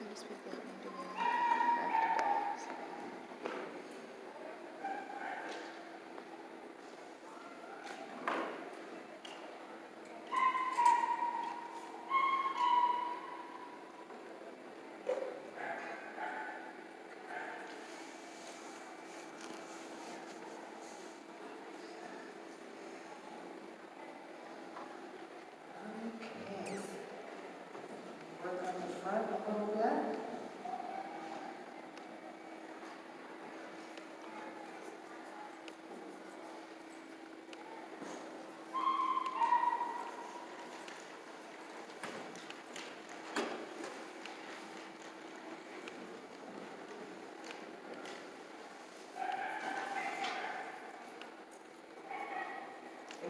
There's people that need to go after dogs. Okay. Work on the front a little bit.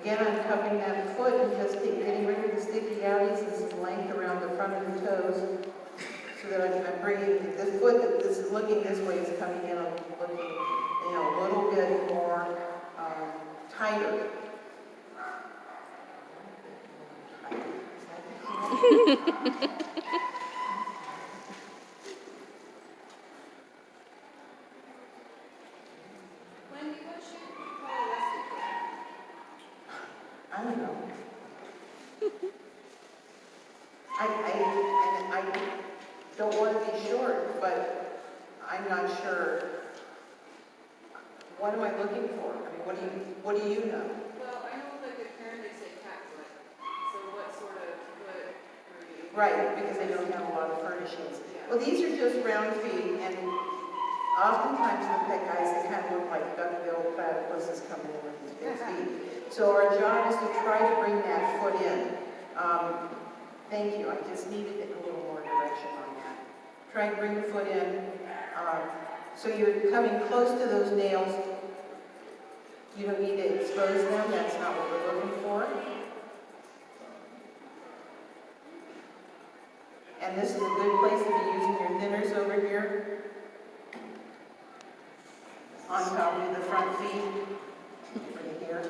Again, I'm cupping that foot and just getting rid of the sticky outies and some length around the front of the toes so that I'm bringing this foot that this is looking this way is coming in looking, a little bit more tighter. Wendy, what should you call a Westie? I don't know. I don't want to be short, but I'm not sure. What am I looking for? I mean, what do you know? Well, I know like a parent, they say cat foot. So what sort of foot are you? Right, because they don't have a lot of furnishings. Yeah. Well, these are just round feet, and oftentimes the pet guys, they kind of look like duck-billed platypuses coming in with these big feet. So our job is to try to bring that foot in. Thank you, I just needed a little more direction on that. Try and bring the foot in. So you're coming close to those nails. You don't need to expose them, that's not what we're looking for. And this is a good place to be using your thinners over here. On top of the front feet, right here.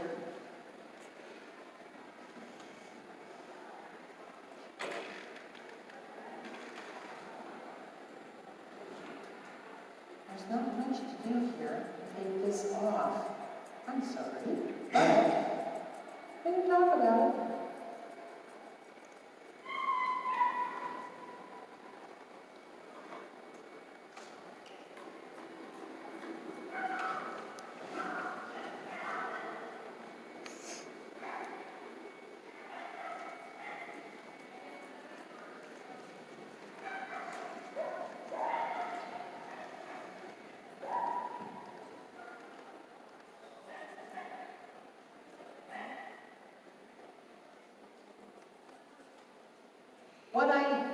There's not much to do here. Take this off. I'm sorry. But we can talk about it. What I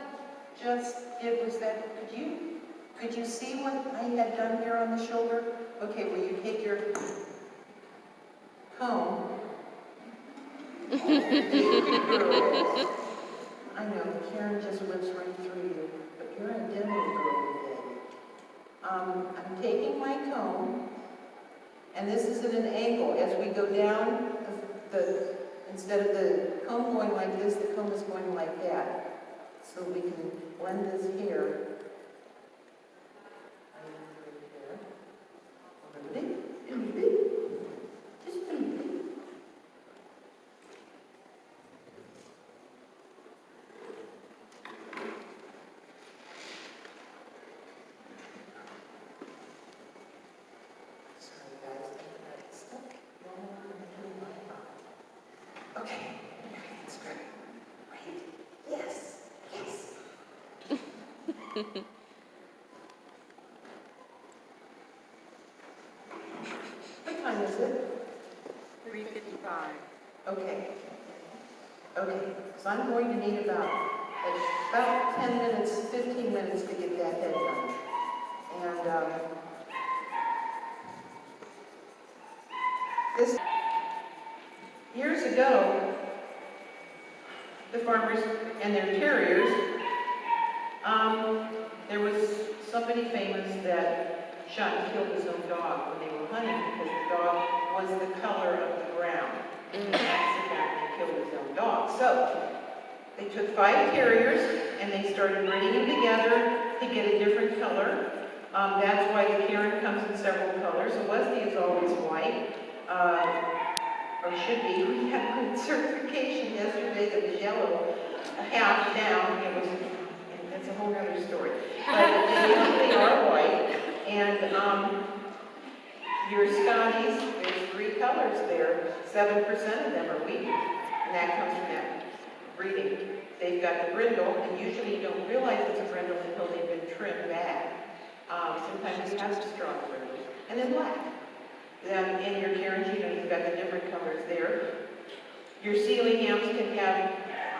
just did was that, could you see what I had done here on the shoulder? Okay, well you take your comb. I know, Karen just whips right through you, but you're a demo girl today. I'm taking my comb, and this is at an angle. As we go down, instead of the comb going like this, the comb is going like that. So we can blend this here. A little bit. Just a little bit. Sorry guys, I got stuck. Okay, everything's great. Right? Yes. What time is it? 3:55. Okay. So I'm going to need about 10 minutes, 15 minutes to get that head done. And this, years ago, the farmers and their terriers, there was somebody famous that shot and killed his own dog when they were hunting because the dog was the color of the ground. And he accidentally killed his own dog. So they took 5 terriers and they started breeding them together to get a different color. That's why the Karen comes in several colors. The Westie is always white, or should be. We had one certification yesterday that was yellow, half down. It was, that's a whole other story. But they usually are white. And your Scotties, there's 3 colors there. 7% of them are wheat, and that comes from that breeding. They've got the brindle, and usually you don't realize it's a brindle until they've been trimmed back. Sometimes it has a strong brindle, and then black. Then in your Karens, you've got the different colors there. Your Sealyhams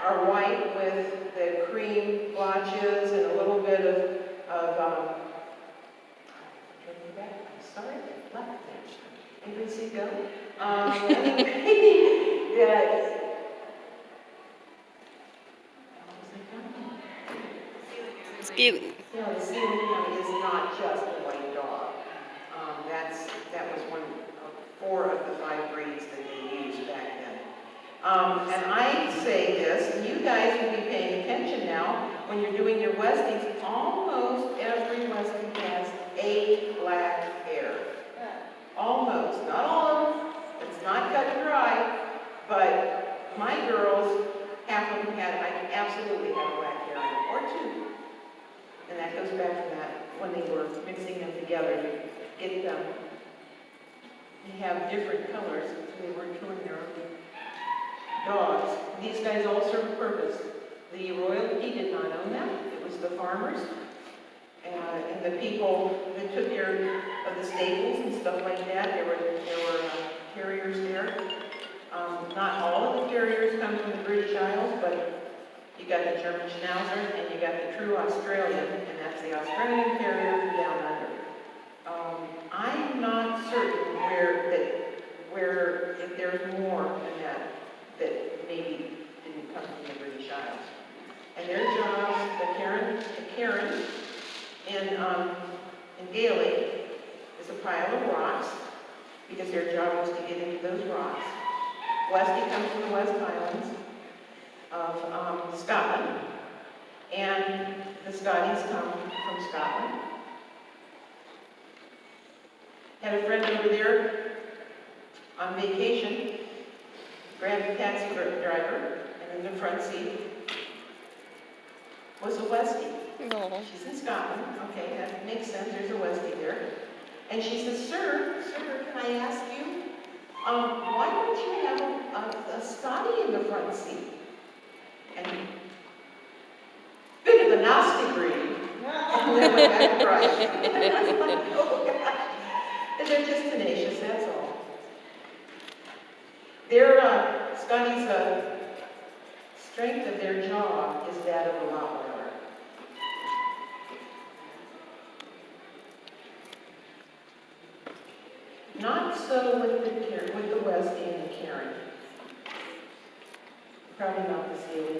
are white with the cream blotches and a little bit of sorry, black match. Anybody see go? Yeah. Skeely. No, the Sealyham is not just a white dog. That was one of 4 of the 5 breeds that they used back then. And I say this, and you guys will be paying attention now when you're doing your Westies. Almost every Westie has a black hair. Almost, not all of them. It's not cut and dry, but my girls, half of them I absolutely had black hair in them, or 2. And that goes back to that when they were mixing them together to get them to have different colors. They were killing their own dogs. These guys all serve a purpose. The royalty did not own them. It was the farmers and the people that took care of the stables and stuff like that. There were terriers there. Not all of the terriers come from the British Isles, but you got the German Schnauzer and you got the true Australian, and that's the Australian Terrier from down under. I'm not certain where if there's more than that maybe didn't come from the British Isles. And their jobs, the Karen in Gaelic is a pile of rocks, because their job was to get into those rocks. Westie comes from the West Highlands of Scotland, and the Scotties come from Scotland. Had a friend over there on vacation, grabbed a taxi driver, and in the front seat was a Westie. No. She's in Scotland. Okay, that makes sense. There's a Westie there. And she says, sir, can I ask you, why don't you have a Scottie in the front seat? And bit of a nasty breed. And then went back to crying. And I was like, oh gosh. And they're just tenacious, that's all. Their Scotties' strength of their jaw is that of a Rottweiler. Not so with the Westie and the Karen. Probably not the Sealy.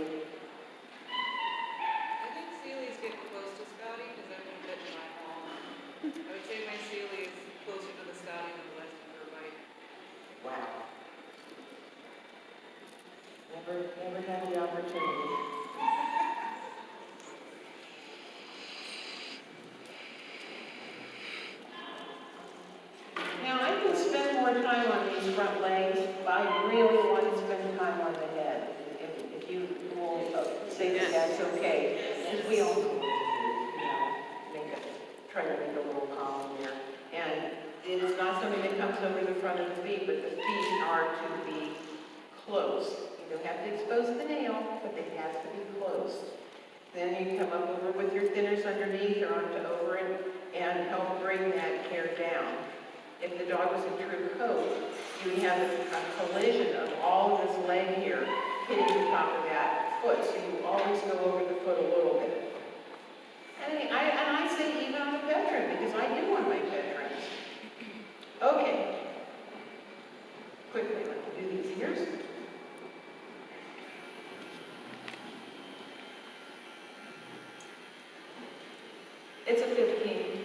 I think Sealy's getting close to Scotty because I've been bitten by them all. I would say my Sealy is closer to the Scotty than the Westie for a bite. Wow. Never had the opportunity. Now I can spend more time on these front legs, but I really want to spend time on the head. If you will say that that's okay, because we all try to make a little column here. And it's not something that comes over the front of the feet, but the feet are to be close. You don't have to expose the nail, but they have to be close. Then you come up over with your thinners underneath or onto over it and help bring that hair down. If the dog was a true coat, you would have a collision of all of this leg here hitting the top of that foot, so you always go over the foot a little bit. And I say even on a veteran, because I do on my veterans. Okay. Quickly, let me do these ears. It's a 15.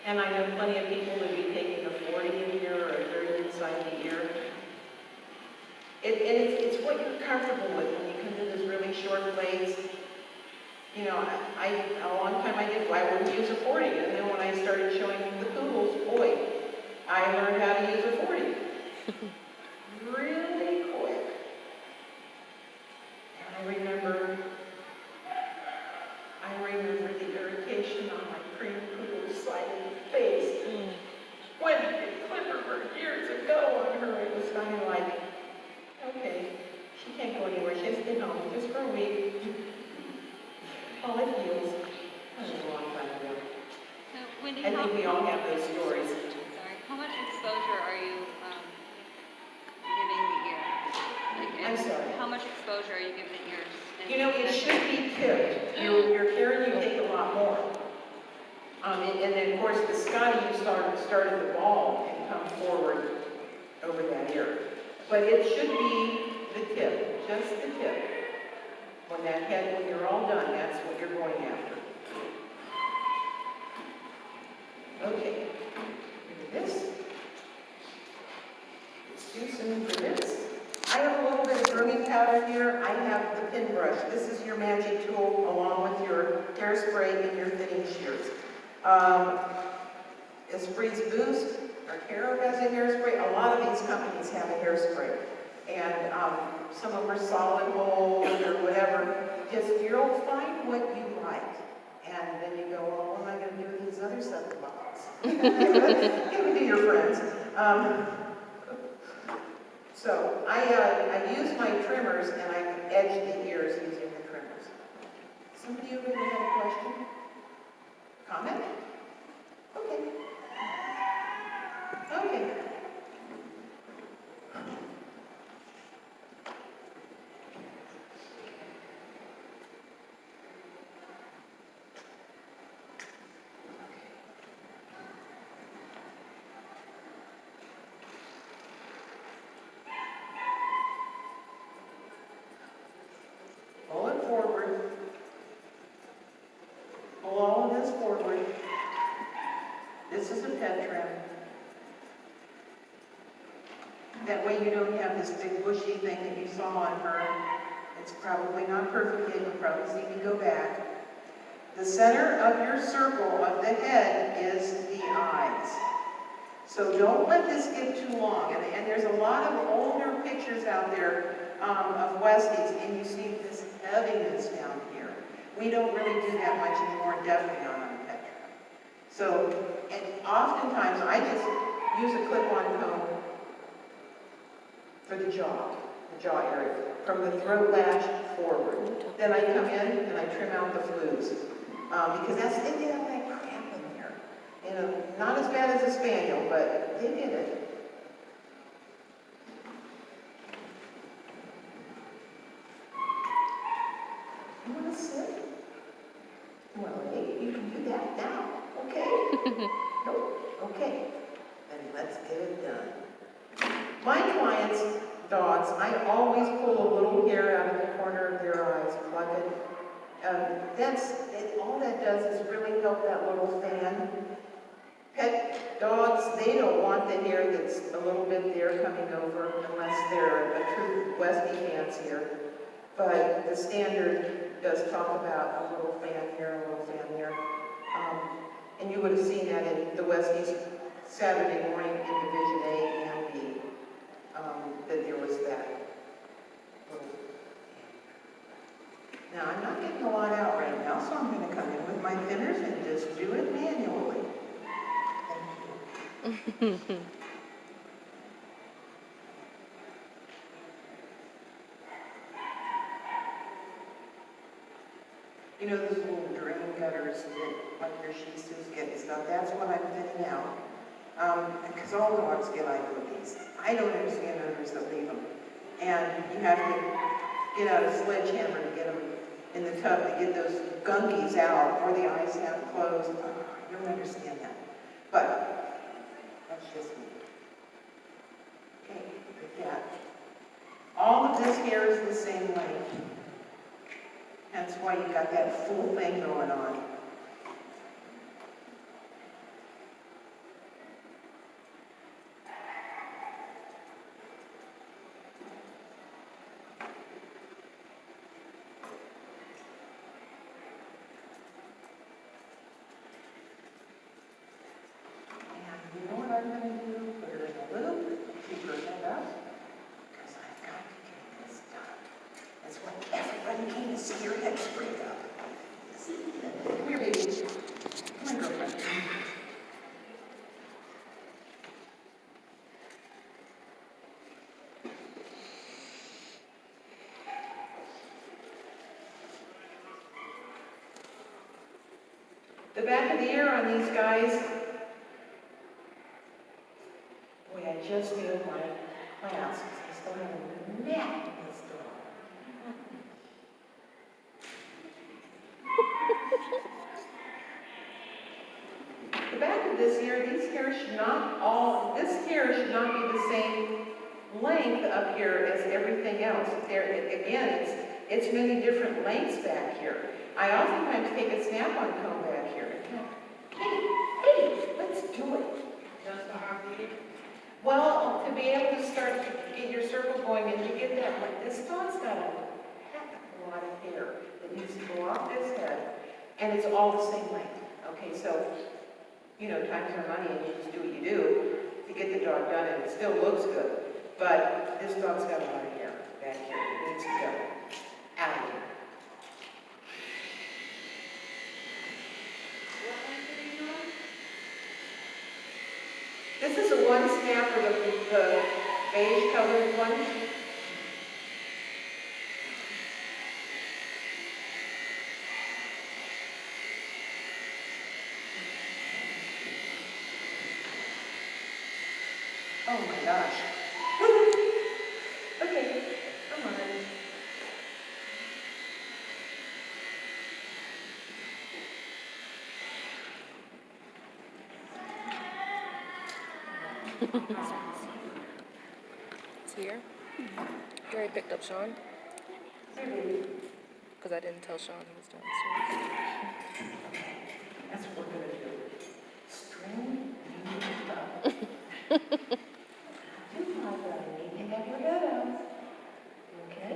And I know plenty of people would be taking a 40 in here or a 30 inside the ear. It's what you're comfortable with when you come to those really short blades. You know, a long time I wouldn't use a 40, and then when I started showing the poodles, boy, I learned how to use a 40. Really quick. And I remember the irritation on my cream poodle's sliding face. When I did Clipper years ago on her, it was kind of like, okay, she can't go anywhere. She has to get home just for a week. All it heals. That was a long time ago. So, Wendy, I think we all have those stories. sorry, how much exposure are you giving the ear? I'm sorry. How much exposure are you giving the ears? You know, it should be tipped. Your Karen, you take a lot more. And then, of course, the Scotty, you started the ball and come forward over that ear. But it should be the tip, just the tip. When you're all done, that's what you're going after. Okay. This. Let's do some for this. I have a little bit of grooming powder here. I have the pin brush. This is your magic tool along with your hairspray and your thinning shears. Esprit's Boost, or Caro has a hairspray. A lot of these companies have a hairspray. And some of them are solid gold or whatever. Just, you'll find what you like. And then you go, well, what am I going to do with these other 7 bottles? Give them to your friends. So I use my trimmers and I edge the ears using the trimmers. Somebody over there have a question? Comment? Okay. Okay. Pull it forward. Pull all of this forward. This is a pet trim. That way you don't have this big bushy thing that you saw on her. It's probably not perfect yet. You'll probably see me go back. The center of your circle of the head is the eyes. So don't let this get too long. And there's a lot of older pictures out there of Westies, and you see this heaviness down here. We don't really do that much anymore, definitely not on a pet trim. So, and oftentimes I just use a clip-on comb for the jaw area, from the throat latch forward. Then I come in and I trim out the flues. Because they get all that crap in there. You know, not as bad as a spaniel, but they get it. You want to sit? Well, hey, you can do that now. Okay? Nope. Okay. Then let's get it done. My clients' dogs, I always pull a little hair out of the corner of their eyes, pluck it. All that does is really help that little fan. Pet dogs, they don't want the hair that's a little bit there coming over unless they're a true Westie fancier. But the standard does talk about a little fan here, a little fan there. And you would have seen that in the Westie's Saturday morning in Division A and B, that there was that. Now, I'm not getting a lot out right now, so I'm going to come in with my thinners and just do it manually. Thank you. You know those little drain gutters that, like your Shih Tzus get and stuff, that's what I'm thinning out. Because all dogs get IODs. I don't understand owners that leave them. And you have to get out a sledgehammer to get them in the tub to get those gunkies out, or the eyes have closed. I don't understand that. But that's just me. Okay, like that. All of this hair is the same length. That's why you got that full thing going on. I'm gonna do? Put her in a loop, keep her head up, because I've got to get this done. That's why everybody came to see your head spring up. Come here, baby. Come on, girlfriend. The back of the ear on these guys, boy, I just feel my ass, because I still have a neck in this dog. The back of this ear, these hairs should not all, this hair should not be the same length up here as everything else. Again, it's many different lengths back here. I oftentimes take a snap-on comb back here. Hey, let's do it. Just the half meter? Well, to be able to start to get your circle going and to get that, like this dog's got a heck of a lot of hair that needs to go off his head, and it's all the same length. Okay, so, you know, times are money and you just do what you do to get the dog done, and it still looks good. But this dog's got a lot of hair back here. It needs to go out of here. What length are you doing? This is a one snap or the beige colored one. Oh my gosh. Okay, come on. It's here. You already picked up Sean? Here, baby. Because I didn't tell Sean he was downstairs. That's what we're gonna do. String you up. You need to have your head out. Okay?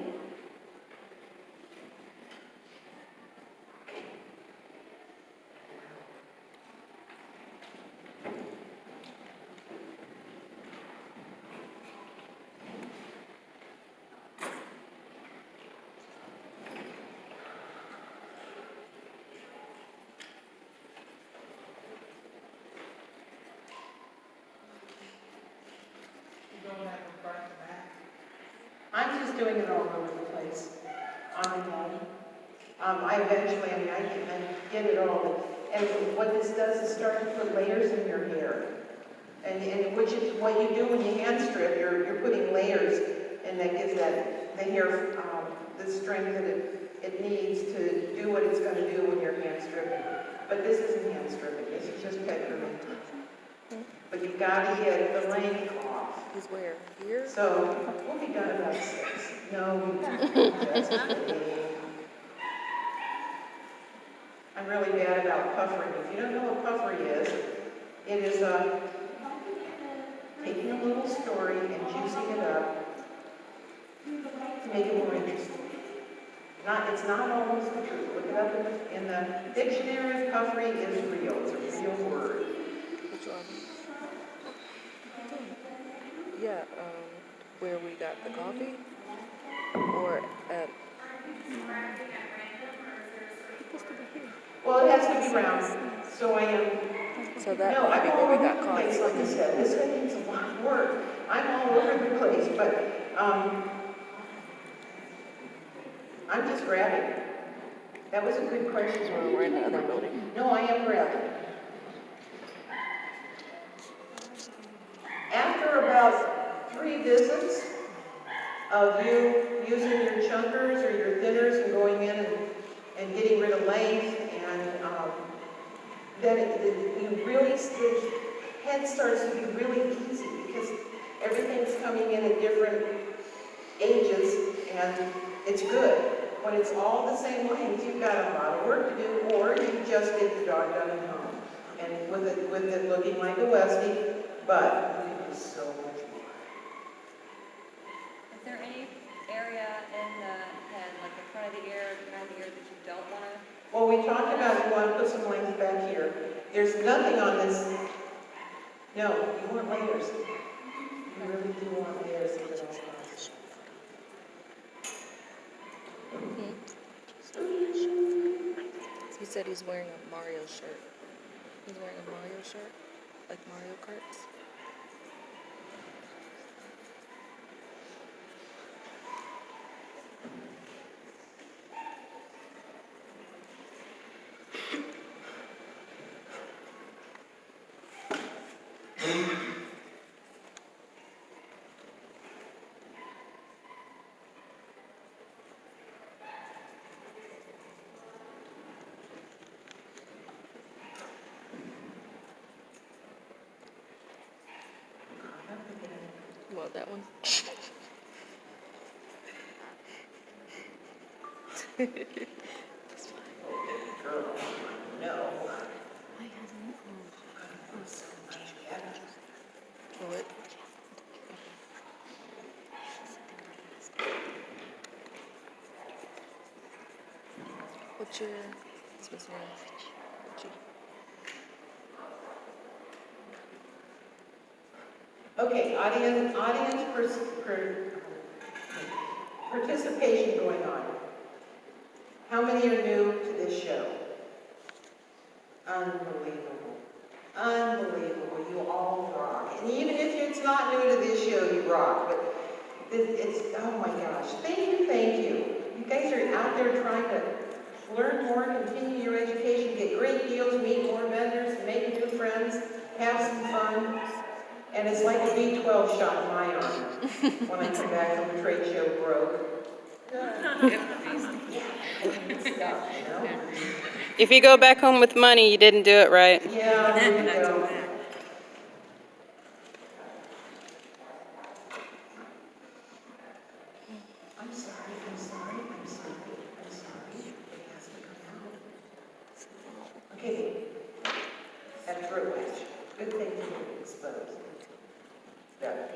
You going back from front to back? I'm just doing it all over the place, on and on. I eventually, I get it all. And what this does is start to put layers in your hair. And which is what you do when you hand strip, you're putting layers, and that gives the hair the strength that it needs to do what it's going to do when you're hand stripping. But this isn't hand stripping, this is just pet grooming. But you've got to get the length off. He's where? Here? So we'll be done about 6. No, that's kidding. I'm really bad about puffering. If you don't know what puffery is, it is taking a little story and juicing it up to make it more interesting. It's not always the truth. Look it up in the dictionary. Puffery is real. It's a real word. Which one? Yeah, where we got the coffee? Or at... Well, it has to be round. So I am. So that No, might I'm be all where we over got the place, coffee. like I said. This one needs a lot of work. I'm all over the place, but I'm just grabbing. That was a good question. Well, we're in the other building. No, I am grabbing. After about 3 visits of you using your chunkers or your thinners and going in and getting rid of length, and then the head starts to be really easy because everything's coming in at different ages, and it's good. When it's all the same length, you've got a lot of work to do, or you just get the dog done at home. And with it looking like a Westie, but you can do so much more. Is there any area in the head, like the front of the ear, the behind the ear, that you don't want to? Well, we talked about you want to put some length back here. There's nothing on this No, you want layers. You really do want layers if it all costs. He said he's wearing a Mario shirt. He's wearing a Mario shirt? Like Mario Karts? Well, that one. Girl, no. What? What's your supposed to be? Okay, participation going on. How many are new to this show? Unbelievable. Unbelievable. You all rock. And even if it's not new to this show, you rock. But it's, oh my gosh. Thank you, thank you. You guys are out there trying to learn more, continue your education, get great deals, meet more vendors, make new friends, have some fun. And it's like a B12 shot in my arm when I come back from a trade show broke. Stuff, you know? If you go back home with money, you didn't do it right. Yeah, there you go. I'm sorry. It has to come out. Okay, that throat wedge. Good thing to be exposed. Better.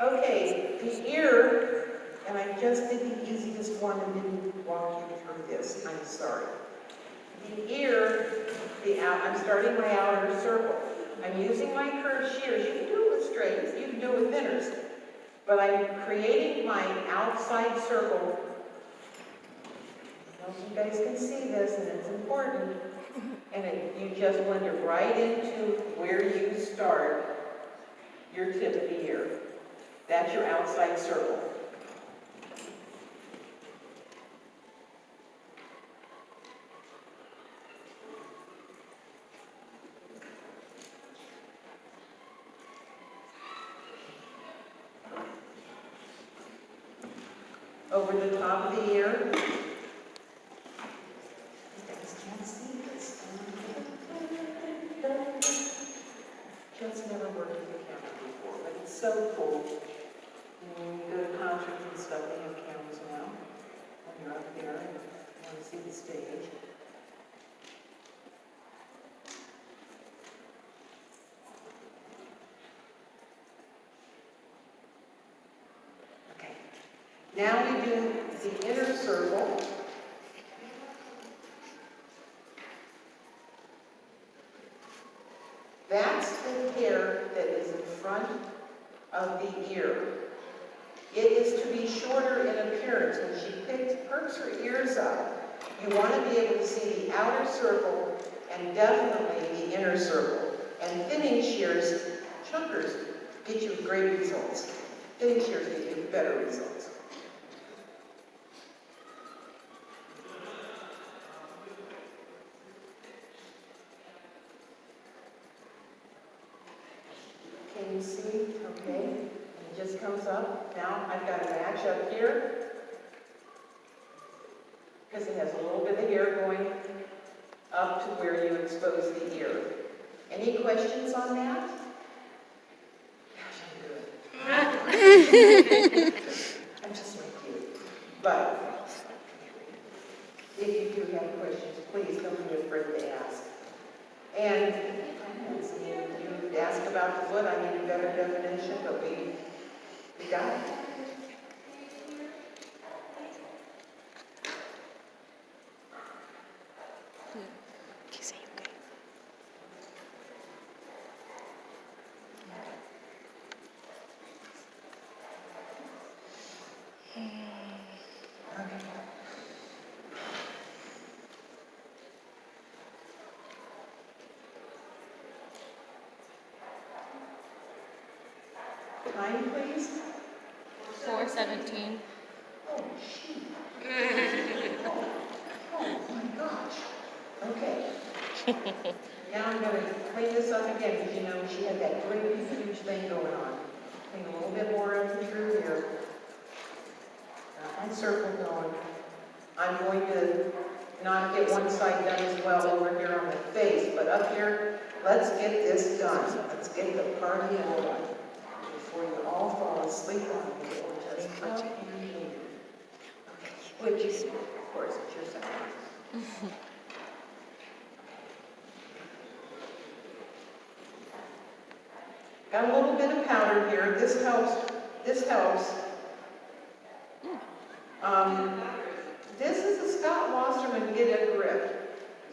Okay, the ear, and I just did the easiest one and didn't walk you through this. I'm sorry. The ear, I'm starting my outer circle. I'm using my curved shears. You can do it with straights, you can do it with thinners. But I'm creating my outside circle. I don't know if you guys can see this, and it's important. And you just blend it right into where you start your tip of the ear. That's your outside circle. Over the top of the ear. You guys can't see this. Just never worked with a camera before, but it's so cool. When you go to concerts and stuff, they have cameras now. When you're up there and you want to see the stage. Okay. Now we do the inner circle. That's the hair that is in front of the ear. It is to be shorter in appearance. When she perks her ears up, you want to be able to see the outer circle and definitely the inner circle. And thinning shears, chunkers, get you great results. Thinning shears get you better results. Can you see? Okay. And it just comes up. Now I've got a match up here because it has a little bit of hair going up to where you expose the ear. Any questions on that? Gosh, I'm good. I'm just like you. But if you do have questions, please don't be afraid to ask. And you ask about the foot, I need a better definition, but we got it. Quise yo que. Time, please. 4:17. Oh, shoot. Oh, my gosh. Okay. Now I'm going to clean this up again, because you know she had that great huge thing going on. Clean a little bit more up through here. Got my circle going. I'm going to not get one side done as well over here on the face, but up here, let's get this done. Let's get the party on before you all fall asleep on me or just up in here. Okay, which is, of course, it's your side. Got a little bit of powder here. This helps. This helps. This is a Scott Wasserman Get a Grip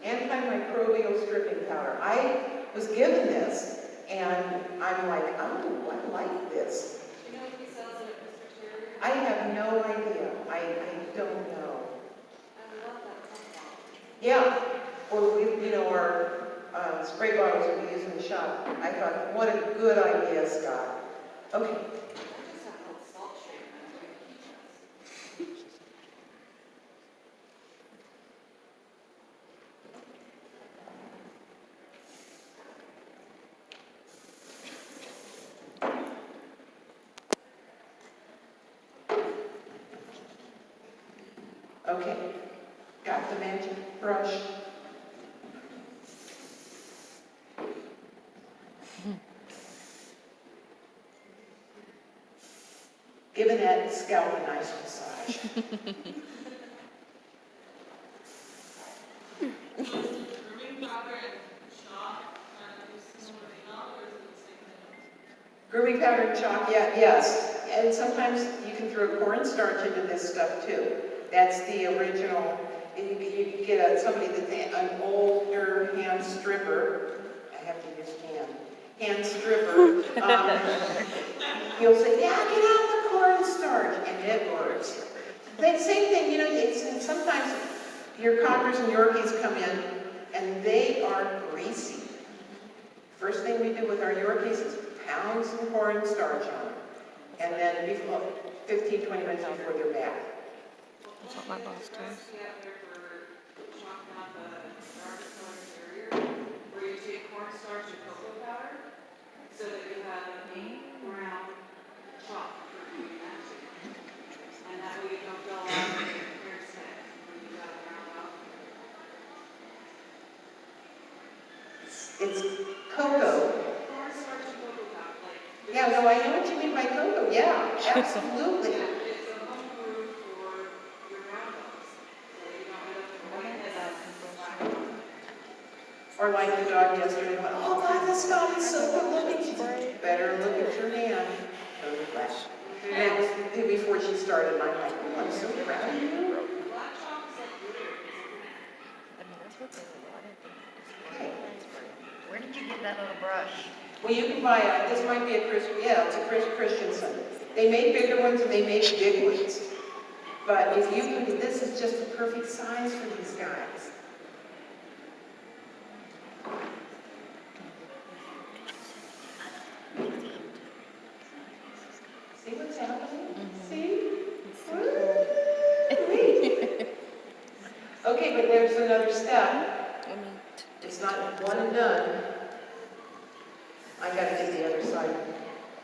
antimicrobial stripping powder. I was given this, and I'm like, oh, I like this. Do you know if he sells it at Mr. Terrier? I have no idea. I don't know. I love that pump. Yeah, or we, you know, our spray bottles that we use in the shop. I thought, what a good idea, Scott. Okay. I just have a salt shaker. Okay, got the magic brush. Giving that scalp a nice massage. Grooming powder and chalk, is similar enough, or is it the same thing? Grooming powder and chalk, yeah, yes. And sometimes you can throw cornstarch into this stuff too. That's the original. You get somebody that's an older hand stripper. I have to use hand stripper. You'll say, yeah, get out the cornstarch, and it works. The same thing, you know, it's, sometimes your Cockers and Yorkies come in, and they are greasy. First thing we do with our Yorkies is pound some cornstarch on them, and then before 15, 20 minutes before they're back. That's what my boss does. Recipe out there for chalking out the darkest color Terrier, where you take cornstarch and cocoa powder, so that you have a pink, brown chalk for doing that. And that way you don't go out with your hair's head when you got it round up. It's cocoa. Cornstarch and cocoa powder, like. Yeah, no, I know what you mean by cocoa. Yeah, absolutely. It's a home brew for your roundups, so you don't end up with whitehead out and black. Or like the dog yesterday went, oh God, this dog is so good looking. She said, better look at your hand. And that was before she started, and I'm like, oh, I'm so proud of you. Black chalk is like glitter. I mean, that's what they were. I didn't think Okay. Where did you get that little brush? Well, you can buy it. This might be a it's a Chris Christensen. They make bigger ones and they make big ones. But if you can, this is just the perfect size for these guys. See what's happening? See? Woo! Okay, but there's another step. I mean, It's not one and done. I gotta get the other side.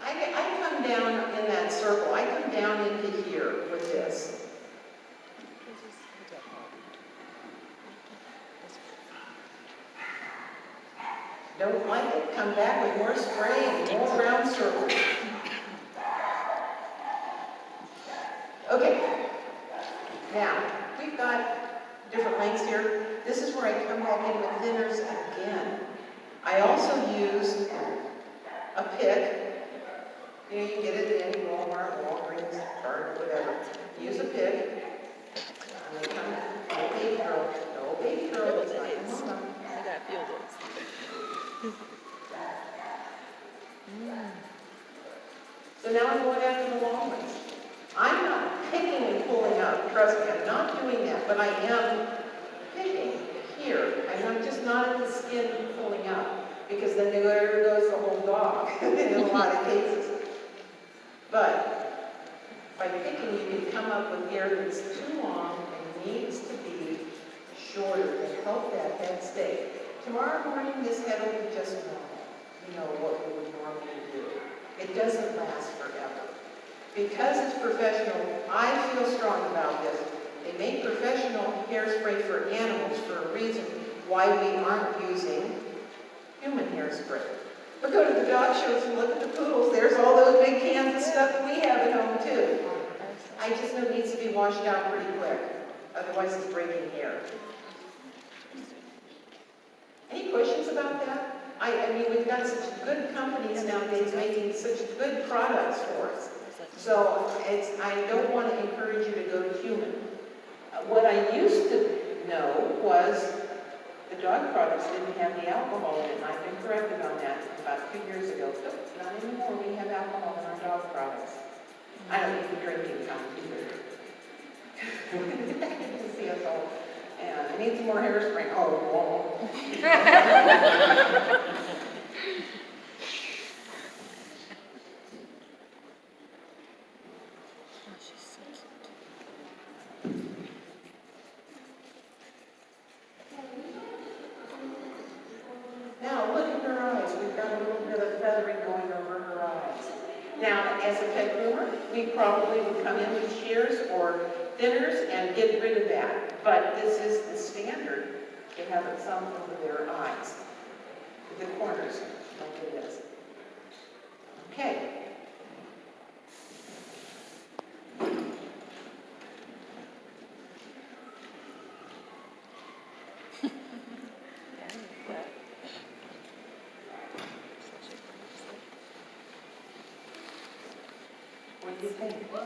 I come down in that circle. I come down into here with this. Don't like it? Come back with more spray and more round circles. Okay. Now, we've got different lengths here. This is where I come back in with thinners again. I also use a pick. You know, you get it at any Walmart, Walgreens, Target, whatever. Use a pick. And they come, no baby girl, no baby girl, it's not your mama. I got a few of those. So now I'm going after the long ones. I'm not picking and pulling up, trust me, I'm not doing that, but I am picking here. I'm just not at the skin pulling up, because then there goes the whole dog in a lot of cases. But by picking, you can come up with hair that's too long and needs to be shorter to help that head stay. Tomorrow morning, this head will be just normal. You know what we would normally do. It doesn't last forever. Because it's professional, I feel strong about this. They make professional hairspray for animals for a reason why we aren't using human hairspray. But go to the dog shows and look at the poodles. There's all those big cans of stuff that we have at home too. I just know it needs to be washed out pretty quick. Otherwise it's breaking hair. Any questions about that? I mean, we've got such good companies nowadays making such good products for us. So I don't want to encourage you to go to human. What I used to know was the dog products didn't have the alcohol in it, and I've been corrected on that about 2 years ago. So not anymore, we have alcohol in our dog products. I don't need the drinking kind either. See us all. And I need some more hairspray. Oh, whoa. Now, look at her eyes. We've got a little bit of feathering going over her eyes. Now, as a pet groomer, we probably would come in with shears or thinners and get rid of that. But this is the standard. They have some over their eyes, the corners, like it is. Okay. What do you think? No.